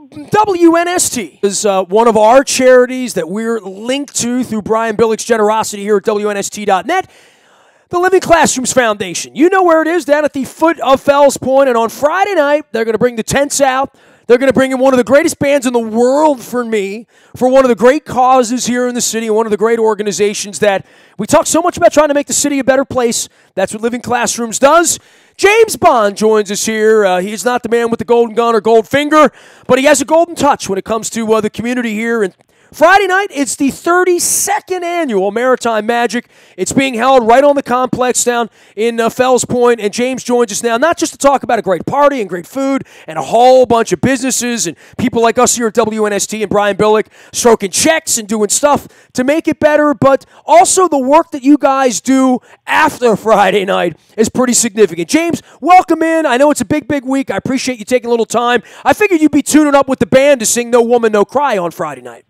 WNST is one of our charities that we're linked to through Brian Billick's generosity here at WNST.net. The Living Classrooms Foundation. You know where it is, down at the foot of Fells Point. And on Friday night, they're going to bring the tents out. They're going to bring in one of the greatest bands in the world for me, for one of the great causes here in the city, one of the great organizations that we talk so much about trying to make the city a better place. That's what Living Classrooms does. James Bond joins us here. He's not the man with the golden gun or gold finger, but he has a golden touch when it comes to the community here. And Friday night, it's the 32nd annual Maritime Magic. It's being held right on the complex down in Fells Point, and James joins us now, not just to talk about a great party and great food and a whole bunch of businesses and people like us here at WNST and Brian Billick stroking checks and doing stuff to make it better, but also the work that you guys do after Friday night is pretty significant. James, welcome in. I know it's a big, big week. I appreciate you taking a little time. I figured you'd be tuning up with the band to sing No Woman, No Cry on Friday night.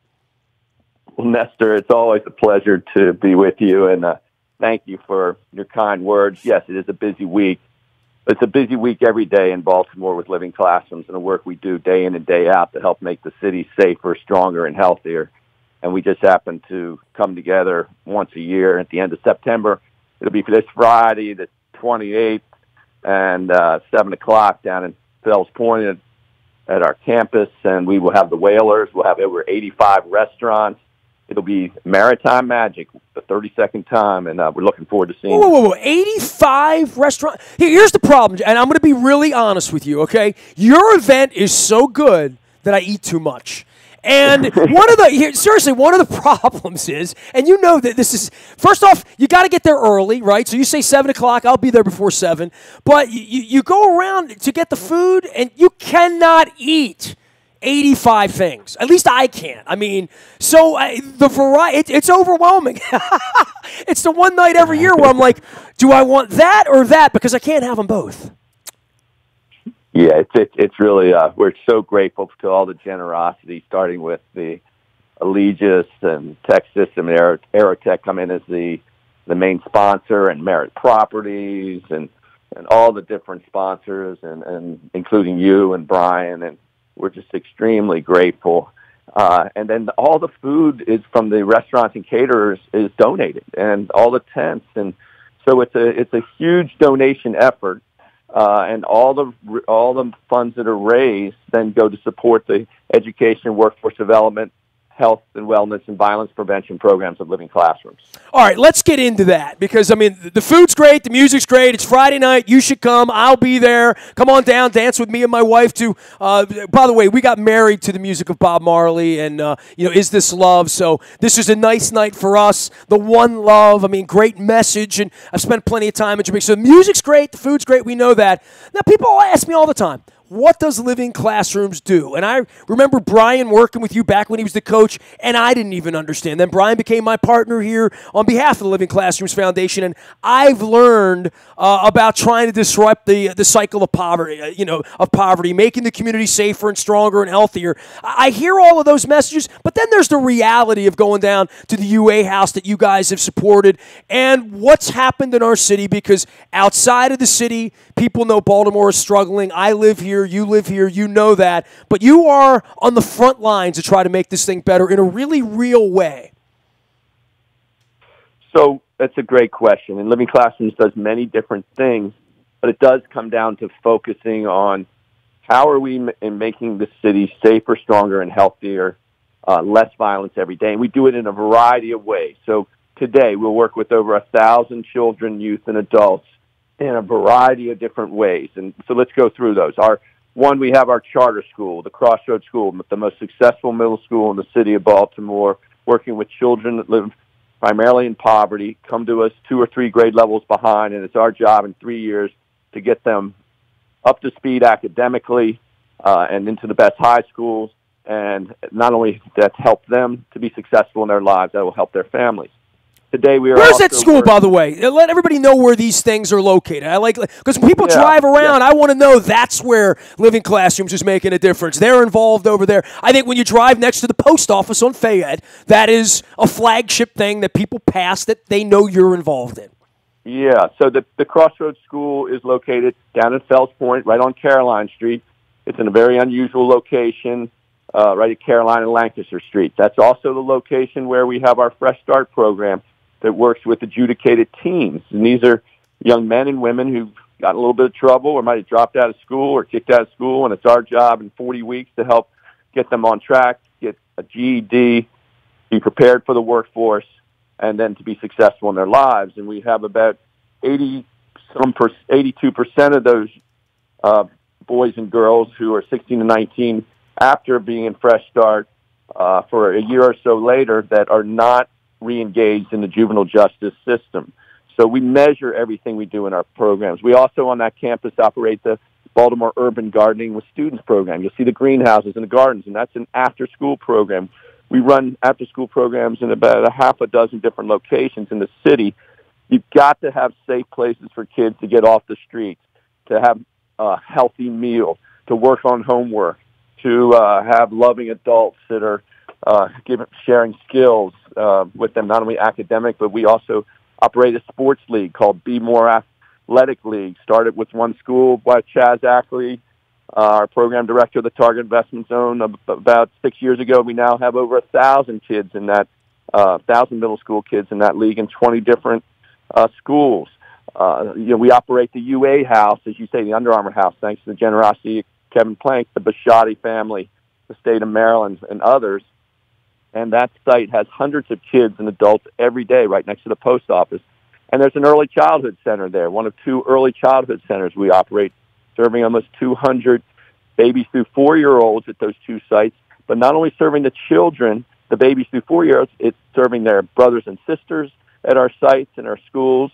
Well, Nestor, it's always a pleasure to be with you, and thank you for your kind words. Yes, it is a busy week. It's a busy week every day in Baltimore with Living Classrooms and the work we do day in and day out to help make the city safer, stronger, and healthier. And we just happen to come together once a year at the end of September. It'll be for this Friday, the 28th, and 7 o'clock down in Fells Point at our campus, and we will have the Wailers. We'll have over 85 restaurants. It'll be Maritime Magic, the 32nd time, and we're looking forward to seeing it. Whoa, 85 restaurants? Here's the problem, and I'm going to be really honest with you, okay? Your event is so good that I eat too much. And one of the problems is, and you know that this is, first off, you got to get there early, right? So you say 7 o'clock, I'll be there before 7. But you go around to get the food, and you cannot eat 85 things. At least I can't. I mean, so the variety, it's overwhelming. It's the one night every year where I'm like, do I want that or that? Because I can't have them both. Yeah, it's really, we're so grateful to all the generosity, starting with the Allegis and Tech System and Aerotech come in as the main sponsor, and Merit Properties and all the different sponsors, and including you and Brian, and we're just extremely grateful. And then all the food is from the restaurants and caterers is donated, and all the tents. And so it's a huge donation effort. And all the funds that are raised then go to support the education, workforce development, health and wellness, and violence prevention programs of Living Classrooms. All right, let's get into that because, I mean, the food's great, the music's great. It's Friday night. You should come. I'll be there. Come on down, dance with me and my wife, too. By the way, we got married to the music of Bob Marley and, Is This Love? So this is a nice night for us. The One Love, I mean, great message, and I've spent plenty of time in Jamaica. So the music's great, the food's great. We know that. Now, people ask me all the time, what does Living Classrooms do? And I remember Brian working with you back when he was the coach, and I didn't even understand. Then Brian became my partner here on behalf of the Living Classrooms Foundation, and I've learned about trying to disrupt the cycle of poverty, making the community safer and stronger and healthier. I hear all of those messages, but then there's the reality of going down to the UA house that you guys have supported and what's happened in our city, because outside of the city, people know Baltimore is struggling. I live here. You live here, you know that, but you are on the front lines to try to make this thing better in a really real way. So that's a great question, and Living Classrooms does many different things, but it does come down to focusing on how are we making the city safer, stronger, and healthier, less violence every day, and we do it in a variety of ways. So today we'll work with over 1,000 children, youth, and adults in a variety of different ways, and so let's go through those. We have our charter school, the Crossroads School, the most successful middle school in the city of Baltimore, working with children that live primarily in poverty, come to us 2 or 3 grade levels behind, and it's our job in 3 years to get them up to speed academically and into the best high schools. And not only that's helped them to be successful in their lives, that will help their families. Today we are. Where's that school, by the way? Let everybody know where these things are located. I like, because when people drive around, I want to know that's where Living Classrooms is making a difference. They're involved over there. I think when you drive next to the post office on Fayette, that is a flagship thing that people pass that they know you're involved in. Yeah, so the Crossroads School is located down in Fells Point, right on Caroline Street. It's in a very unusual location. right at Carolina and Lancaster Streets. That's also the location where we have our Fresh Start program that works with adjudicated teens. And these are young men and women who've got a little bit of trouble or might have dropped out of school or kicked out of school, and it's our job in 40 weeks to help get them on track, get a GED, be prepared for the workforce, and then to be successful in their lives. And we have about 82% of those boys and girls who are 16 to 19 after being in Fresh Start for a year or so later that are not re-engaged in the juvenile justice system. So we measure everything we do in our programs. We also on that campus operate the Baltimore Urban Gardening with Students program. You'll see the greenhouses and the gardens, and that's an after-school program. We run after-school programs in about a half a dozen different locations in the city. You've got to have safe places for kids to get off the streets, to have a healthy meal, to work on homework, to have loving adults that are sharing skills with them, not only academic, but we also operate a sports league called Be More Athletic League. Started with one school by Chaz Ackley, our program director of the Target Investment Zone, about 6 years ago. We now have over 1,000 kids in that, 1,000 middle school kids in that league in 20 different schools. We operate the UA House, as you say, the Under Armour House, thanks to the generosity of Kevin Plank, the Bishotti family, the state of Maryland, and others. And that site has hundreds of kids and adults every day right next to the post office. And there's an early childhood center there, one of two early childhood centers we operate, serving almost 200 babies through 4-year-olds at those two sites. But not only serving the children, the babies through 4-year-olds, it's serving their brothers and sisters at our sites and our schools,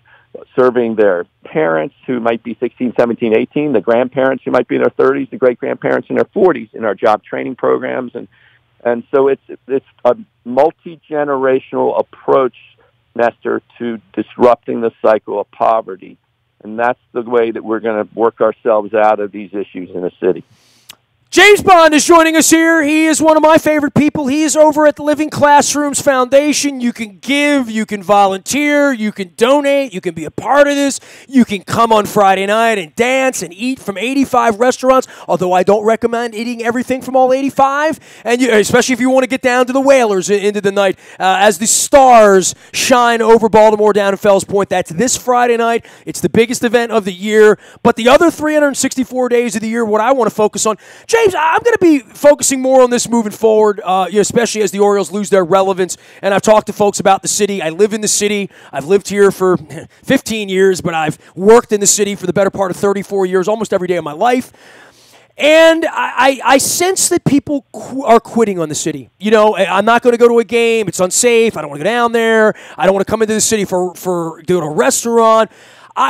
serving their parents who might be 16, 17, 18, the grandparents who might be in their 30s, the great-grandparents in their 40s in our job training programs. And so it's a multi-generational approach, Nestor, to disrupting the cycle of poverty. And that's the way that we're going to work ourselves out of these issues in the city. James Bond is joining us here. He is one of my favorite people. He is over at the Living Classrooms Foundation. You can give, you can volunteer, you can donate, you can be a part of this. You can come on Friday night and dance and eat from 85 restaurants, although I don't recommend eating everything from all 85, and especially if you want to get down to the Wailers into the night as the stars shine over Baltimore down in Fells Point. That's this Friday night. It's the biggest event of the year, but the other 364 days of the year, what I want to focus on, James, I'm going to be focusing more on this moving forward, especially as the Orioles lose their relevance. And I've talked to folks about the city. I live in the city. I've lived here for 15 years, but I've worked in the city for the better part of 34 years, almost every day of my life. And I sense that people are quitting on the city. You know, I'm not going to go to a game. It's unsafe. I don't want to go down there. I don't want to come into the city for go to a restaurant.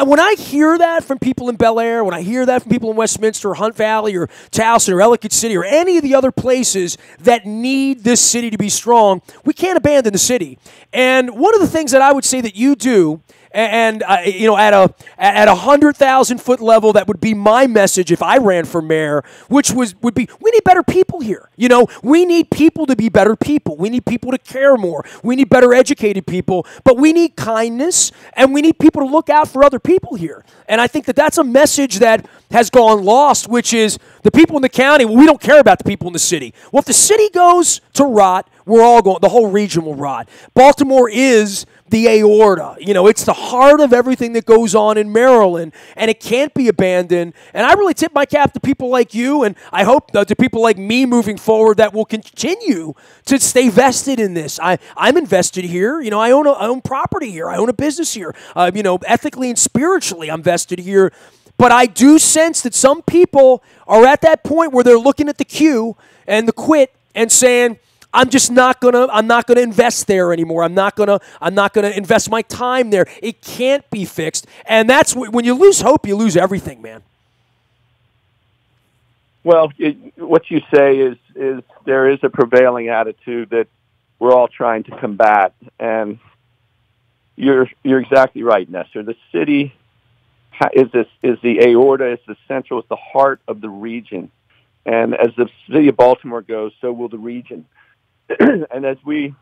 When I hear that from people in Bel Air, when I hear that from people in Westminster or Hunt Valley or Towson or Ellicott City or any of the other places that need this city to be strong, we can't abandon the city. And one of the things that I would say that you do, and at a 100,000-foot level, that would be my message if I ran for mayor, which would be we need better people here. You know, we need people to be better people. We need people to care more. We need better educated people, but we need kindness, and we need people to look out for other people here. And I think that that's a message that has gone lost, which is the people in the county, well, we don't care about the people in the city. Well, if the city goes to rot, we're all going, the whole region will rot. Baltimore is the aorta. You know, it's the heart of everything that goes on in Maryland, and it can't be abandoned. And I really tip my cap to people like you, and I hope to people like me moving forward that will continue to stay vested in this. I'm invested here. You know, I own property here. I own a business here. Ethically and spiritually, I'm vested here. But I do sense that some people are at that point where they're looking at the queue and the quit and saying, I'm not gonna invest there anymore. I'm not gonna invest my time there. It can't be fixed. And that's when you lose hope, you lose everything, man. Well, what you say is there is a prevailing attitude that we're all trying to combat, and you're exactly right, Nestor. The city is the aorta, it's the central, it's the heart of the region, and as the city of Baltimore goes, so will the region. And as we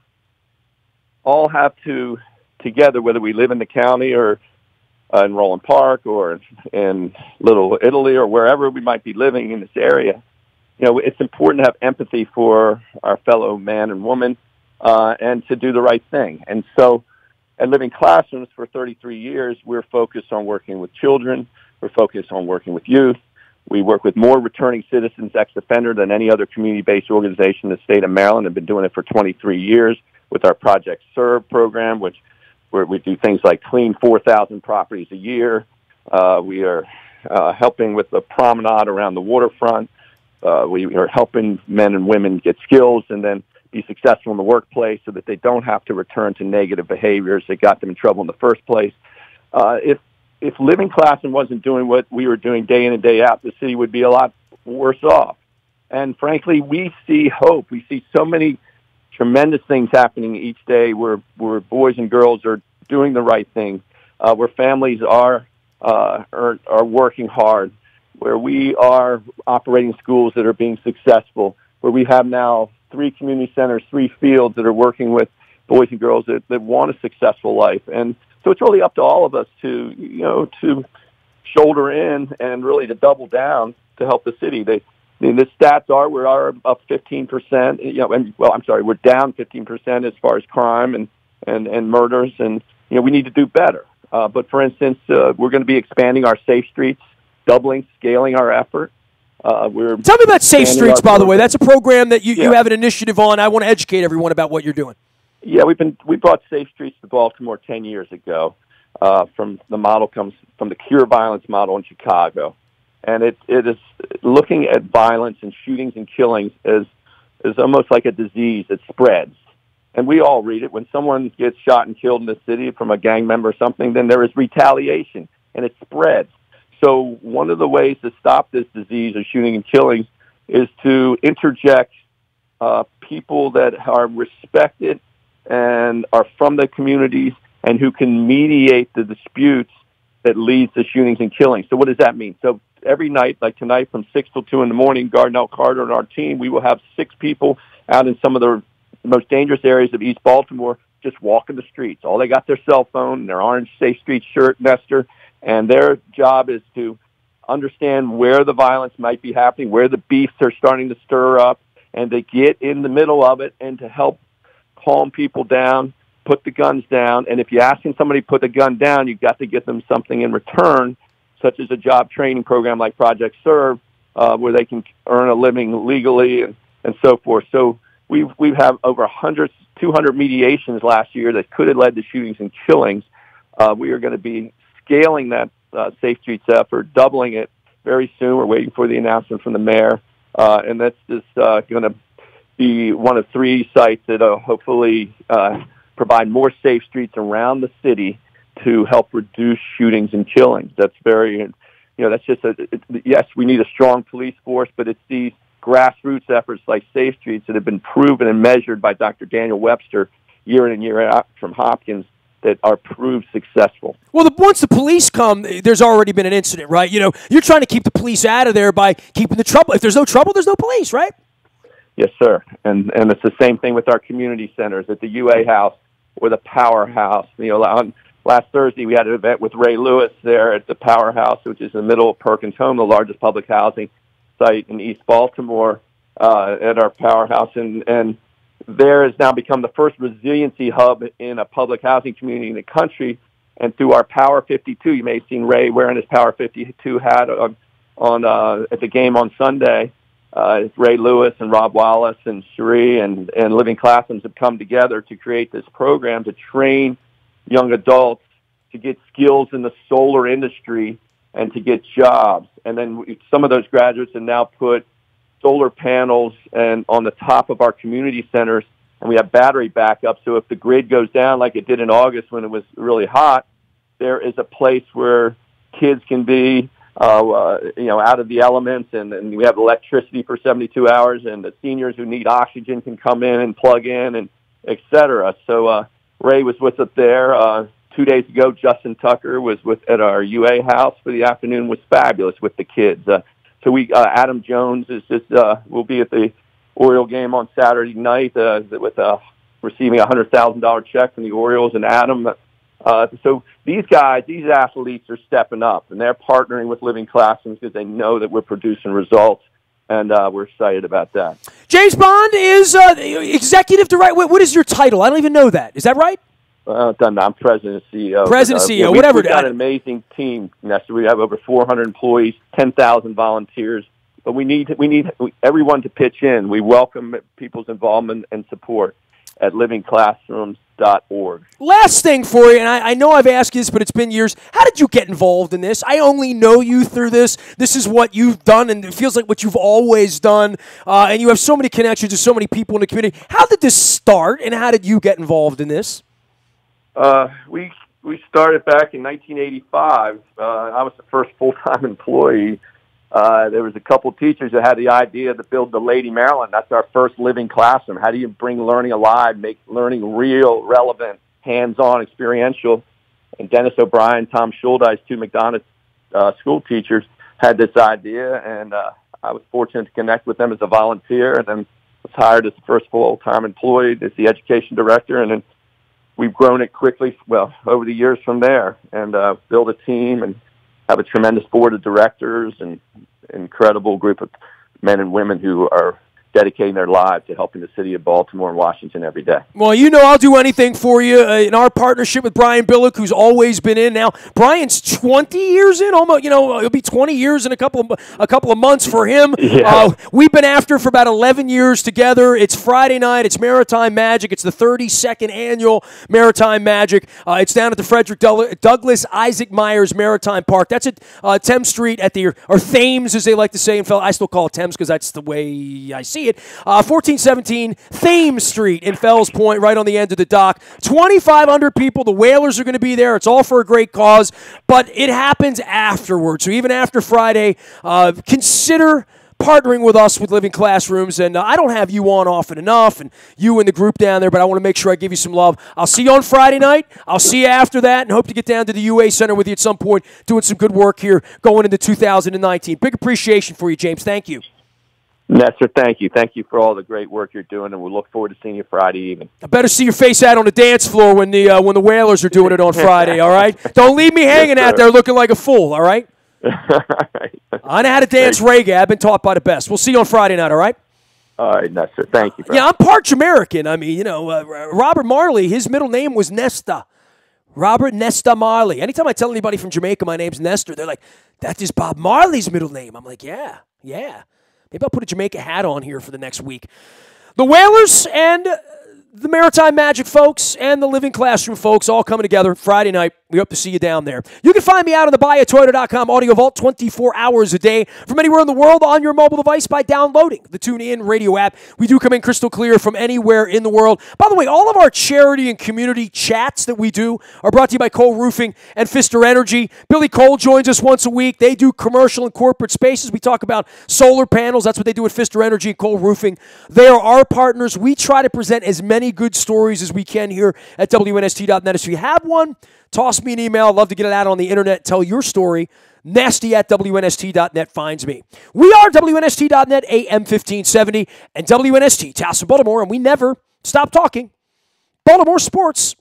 all have to, together, whether we live in the county or in Roland Park or in Little Italy or wherever we might be living in this area, it's important to have empathy for our fellow man and woman and to do the right thing. And so at Living Classrooms for 33 years, we're focused on working with children. We're focused on working with youth. We work with more returning citizens, ex-offender, than any other community-based organization in the state of Maryland. I've been doing it for 23 years with our Project Serve program, where we do things like clean 4,000 properties a year. We are helping with the promenade around the waterfront. We are helping men and women get skills and then be successful in the workplace so that they don't have to return to negative behaviors that got them in trouble in the first place. If Living Classroom wasn't doing what we were doing day in and day out, the city would be a lot worse off. And frankly, we see hope. We see so many tremendous things happening each day where boys and girls are doing the right thing, where families are working hard, where we are operating schools that are being successful, where we have now 3 community centers, 3 fields that are working with boys and girls that want a successful life. And so it's really up to all of us to shoulder in and really to double down to help the city. The stats are we're up 15%. We're down 15% as far as crime and murders, and we need to do better. But for instance, we're going to be expanding our safe streets, scaling our effort. Tell me about Safe Streets, by the way. That's a program that you have an initiative on. I want to educate everyone about what you're doing. Yeah, we brought Safe Streets to Baltimore 10 years ago. From the model comes from the Cure Violence model in Chicago, and it is looking at violence and shootings and killings as almost like a disease that spreads. And we all read it. When someone gets shot and killed in the city from a gang member or something, then there is retaliation, and it spreads. So one of the ways to stop this disease of shooting and killings is to interject people that are respected and are from the communities and who can mediate the disputes that leads to shootings and killings. So what does that mean? So every night, like tonight from 6 till 2 in the morning, Gardnell Carter and our team, we will have 6 people out in some of the most dangerous areas of East Baltimore just walking the streets. All they got their cell phone and their orange Safe Street shirt, Nestor, and their job is to understand where the violence might be happening, where the beefs are starting to stir up, and to get in the middle of it and to help calm people down, put the guns down. And if you're asking somebody to put the gun down, you've got to give them something in return, such as a job training program like Project Serve, where they can earn a living legally and so forth. So we've had over 200 mediations last year that could have led to shootings and killings. We are going to be scaling that Safe Streets effort, doubling it very soon. We're waiting for the announcement from the mayor, and that's just going to be one of 3 sites that hopefully provide more safe streets around the city to help reduce shootings and killings. That's very, that's just yes, we need a strong police force, but it's these grassroots efforts like Safe Streets that have been proven and measured by Dr. Daniel Webster year in and year out from Hopkins that are proved successful. Well, once the police come, there's already been an incident, right? You're trying to keep the police out of there by keeping the trouble. If there's no trouble, there's no police, right? Yes, sir. And it's the same thing with our community centers at the UA House or the Powerhouse. Last Thursday we had an event with Ray Lewis there at the Powerhouse, which is in the middle of Perkins Home, the largest public housing site in East Baltimore, at our Powerhouse. And there has now become the first resiliency hub in a public housing community in the country. And through our Power 52, you may have seen Ray wearing his Power 52 hat on at the game on Sunday. Ray Lewis and Rob Wallace and Cherie and Living Classrooms have come together to create this program to train young adults to get skills in the solar industry and to get jobs. And then some of those graduates have now put solar panels on the top of our community centers, and we have battery backup. So if the grid goes down like it did in August when it was really hot, there is a place where kids can be out of the elements, and we have electricity for 72 hours, and the seniors who need oxygen can come in and plug in, and et cetera. So Ray was with us there 2 days ago. Justin Tucker was at our UA house for the afternoon. Was fabulous with the kids. So Adam Jones will be at the Oriole game on Saturday night with receiving a $100,000 check from the Orioles, and Adam. So these athletes are stepping up, and they're partnering with Living Classrooms because they know that we're producing results. and we're excited about that. James Bond is executive director. What is your title? I don't even know that. Is that right? I'm president and CEO. President and CEO, we've whatever. We've got an amazing team, Nestor. We have over 400 employees, 10,000 volunteers. But we need everyone to pitch in. We welcome people's involvement and support at livingclassrooms.org. Last thing for you, and I know I've asked you this, but it's been years. How did you get involved in this? I only know you through this. This is what you've done, and it feels like what you've always done. And you have so many connections to so many people in the community. How did this start, and how did you get involved in this? We started back in 1985. I was the first full-time employee. There was a couple teachers that had the idea to build the Lady Maryland. That's our first living classroom. How do you bring learning alive, make learning real, relevant, hands-on, experiential? And Dennis O'Brien, Tom Schuldeis, two McDonough school teachers, had this idea, and I was fortunate to connect with them as a volunteer, and then was hired as the first full-time employee as the education director, and then we've grown it quickly, over the years from there, and built a team and have a tremendous board of directors and incredible group of men and women who are dedicating their lives to helping the city of Baltimore and Washington every day. Well, you know I'll do anything for you in our partnership with Brian Billick, who's always been in. Now, Brian's 20 years in, almost. It'll be 20 years in a couple of months for him. Yeah. We've been after for about 11 years together. It's Friday night. It's Maritime Magic. It's the 32nd annual Maritime Magic. It's down at the Frederick Douglass Isaac Myers Maritime Park. That's at Thames Street or Thames, as they like to say in Fells. I still call it Thames because that's the way I see it. 1417 Thames Street in Fells Point, right on the end of the dock. 2,500 people. The Wailers are going to be there. It's all for a great cause, but it happens afterwards. So even after Friday, consider partnering with us with Living Classrooms. And I don't have you on often enough, and you and the group down there, but I want to make sure I give you some love. I'll see you on Friday night. I'll see you after that, and hope to get down to the UA Center with you at some point, doing some good work here going into 2019. Big appreciation for you, James. Thank you. Nestor, thank you. Thank you for all the great work you're doing, and we'll look forward to seeing you Friday evening. I better see your face out on the dance floor when the Wailers are doing it on Friday, all right? Don't leave me hanging out there looking like a fool, all right? I know how to dance reggae. I've been taught by the best. We'll see you on Friday night, all right? All right, Nestor. Thank you. Bro. Yeah, I'm part Jamaican. I mean, Robert Marley, his middle name was Nesta. Robert Nesta Marley. Anytime I tell anybody from Jamaica my name's Nestor, they're like, that is Bob Marley's middle name. I'm like, yeah. Maybe I'll put a Jamaica hat on here for the next week. The Wailers and the Maritime Magic folks and the Living Classroom folks all coming together Friday night. We hope to see you down there. You can find me out on the buyatoyota.com audio vault 24 hours a day from anywhere in the world on your mobile device by downloading the TuneIn radio app. We do come in crystal clear from anywhere in the world. By the way, all of our charity and community chats that we do are brought to you by Cole Roofing and Pfister Energy. Billy Cole joins us once a week. They do commercial and corporate spaces. We talk about solar panels. That's what they do at Pfister Energy and Cole Roofing. They are our partners. We try to present as many good stories as we can here at WNST.net. If you have one, toss me an email. I'd love to get it out on the internet. Tell your story. Nasty@WNST.net finds me. We are WNST.net, AM 1570, and WNST, Towson, Baltimore, and we never stop talking Baltimore sports.